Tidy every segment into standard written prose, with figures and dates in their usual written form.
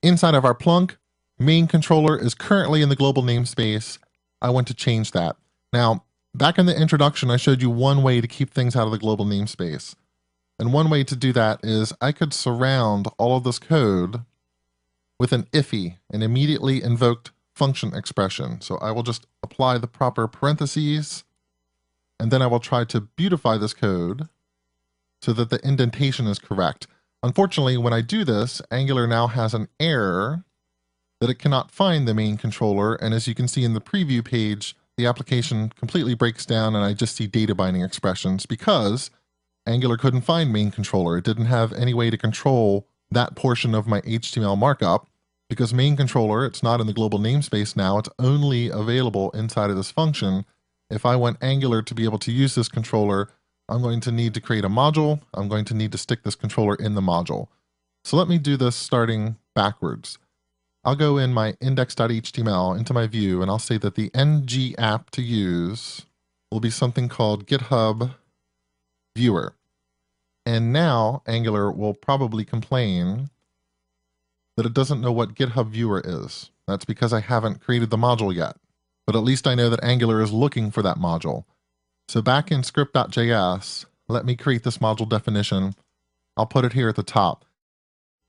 Inside of our Plunk, main controller is currently in the global namespace. I want to change that. Now, back in the introduction, I showed you one way to keep things out of the global namespace. And one way to do that is I could surround all of this code with an IFI, an immediately invoked function expression. So I will just apply the proper parentheses, and then I will try to beautify this code so that the indentation is correct. Unfortunately, when I do this, Angular now has an error that it cannot find the main controller, and as you can see in the preview page, the application completely breaks down and I just see data binding expressions because Angular couldn't find main controller. It didn't have any way to control that portion of my HTML markup because main controller, it's not in the global namespace now, it's only available inside of this function. If I want Angular to be able to use this controller, I'm going to need to create a module. I'm going to need to stick this controller in the module. So let me do this starting backwards. I'll go in my index.html into my view and I'll say that the ng app to use will be something called GitHub Viewer. And now Angular will probably complain that it doesn't know what GitHub Viewer is. That's because I haven't created the module yet. But at least I know that Angular is looking for that module. So back in script.js, let me create this module definition. I'll put it here at the top.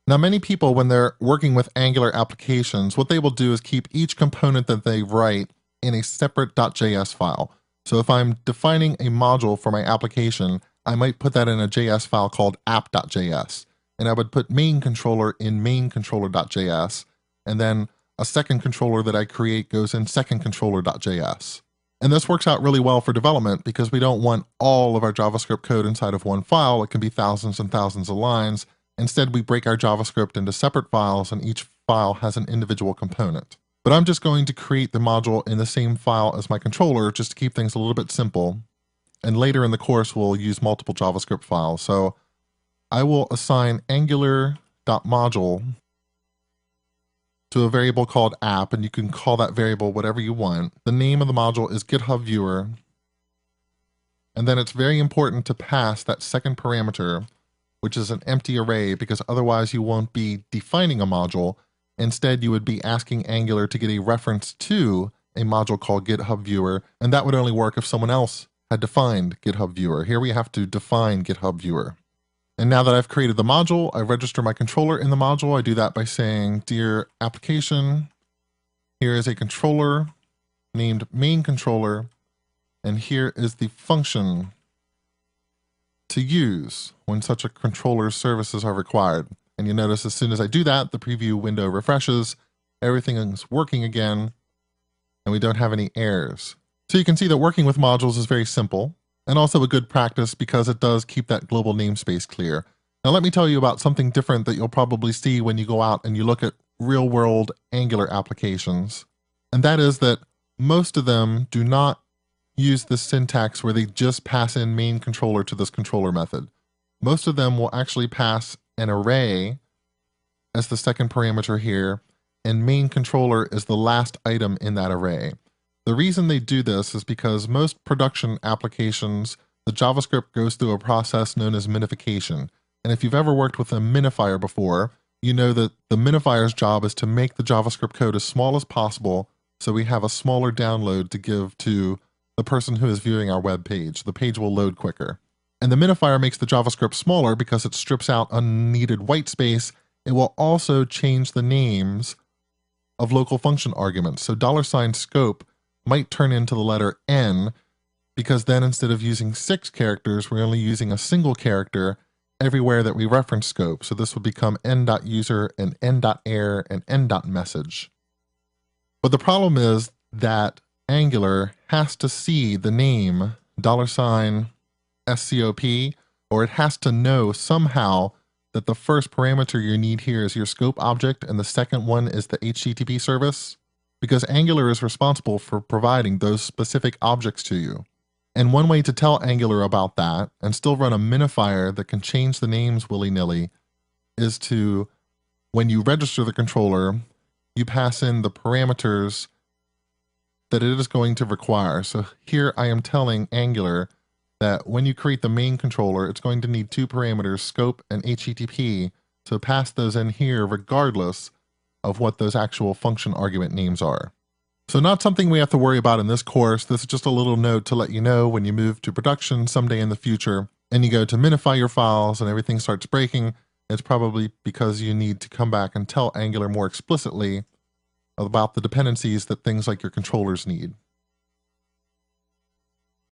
Now, many people, when they're working with Angular applications, what they will do is keep each component that they write in a separate .js file. So if I'm defining a module for my application, I might put that in a JS file called app.js. And I would put main controller in main controller.js. And then a second controller that I create goes in second controller.js. And this works out really well for development because we don't want all of our JavaScript code inside of one file. It can be thousands and thousands of lines. Instead, we break our JavaScript into separate files and each file has an individual component. But I'm just going to create the module in the same file as my controller just to keep things a little bit simple. And later in the course, we'll use multiple JavaScript files. So I will assign angular.module to a variable called app, and you can call that variable whatever you want. The name of the module is GitHub Viewer. And then it's very important to pass that second parameter, which is an empty array, because otherwise you won't be defining a module. Instead, you would be asking Angular to get a reference to a module called GitHub Viewer, and that would only work if someone else had defined GitHub Viewer. Here we have to define GitHub Viewer. And now that I've created the module, I register my controller in the module. I do that by saying, dear application, here is a controller named main controller, and here is the function to use when such a controller's services are required. And you notice as soon as I do that, the preview window refreshes, everything is working again, and we don't have any errors. So you can see that working with modules is very simple and also a good practice because it does keep that global namespace clear. Now let me tell you about something different that you'll probably see when you go out and you look at real-world Angular applications. And that is that most of them do not use the syntax where they just pass in main controller to this controller method. Most of them will actually pass an array as the second parameter here, and main controller is the last item in that array. The reason they do this is because most production applications, the JavaScript goes through a process known as minification. And if you've ever worked with a minifier before, you know that the minifier's job is to make the JavaScript code as small as possible so we have a smaller download to give to the person who is viewing our web page. The page will load quicker. And the minifier makes the JavaScript smaller because it strips out unneeded white space. It will also change the names of local function arguments. So $scope might turn into the letter N because then instead of using 6 characters, we're only using a single character everywhere that we reference scope. So this would become n.user and n.error and n.message. But the problem is that Angular has to see the name $scope, or it has to know somehow that the first parameter you need here is your scope object and the second one is the HTTP service, because Angular is responsible for providing those specific objects to you. And one way to tell Angular about that and still run a minifier that can change the names willy-nilly is to, when you register the controller, you pass in the parameters that it is going to require. So here I am telling Angular that when you create the main controller, it's going to need 2 parameters, scope and HTTP, so pass those in here regardless of what those actual function argument names are. So not something we have to worry about in this course. This is just a little note to let you know when you move to production someday in the future and you go to minify your files and everything starts breaking, it's probably because you need to come back and tell Angular more explicitly about the dependencies that things like your controllers need.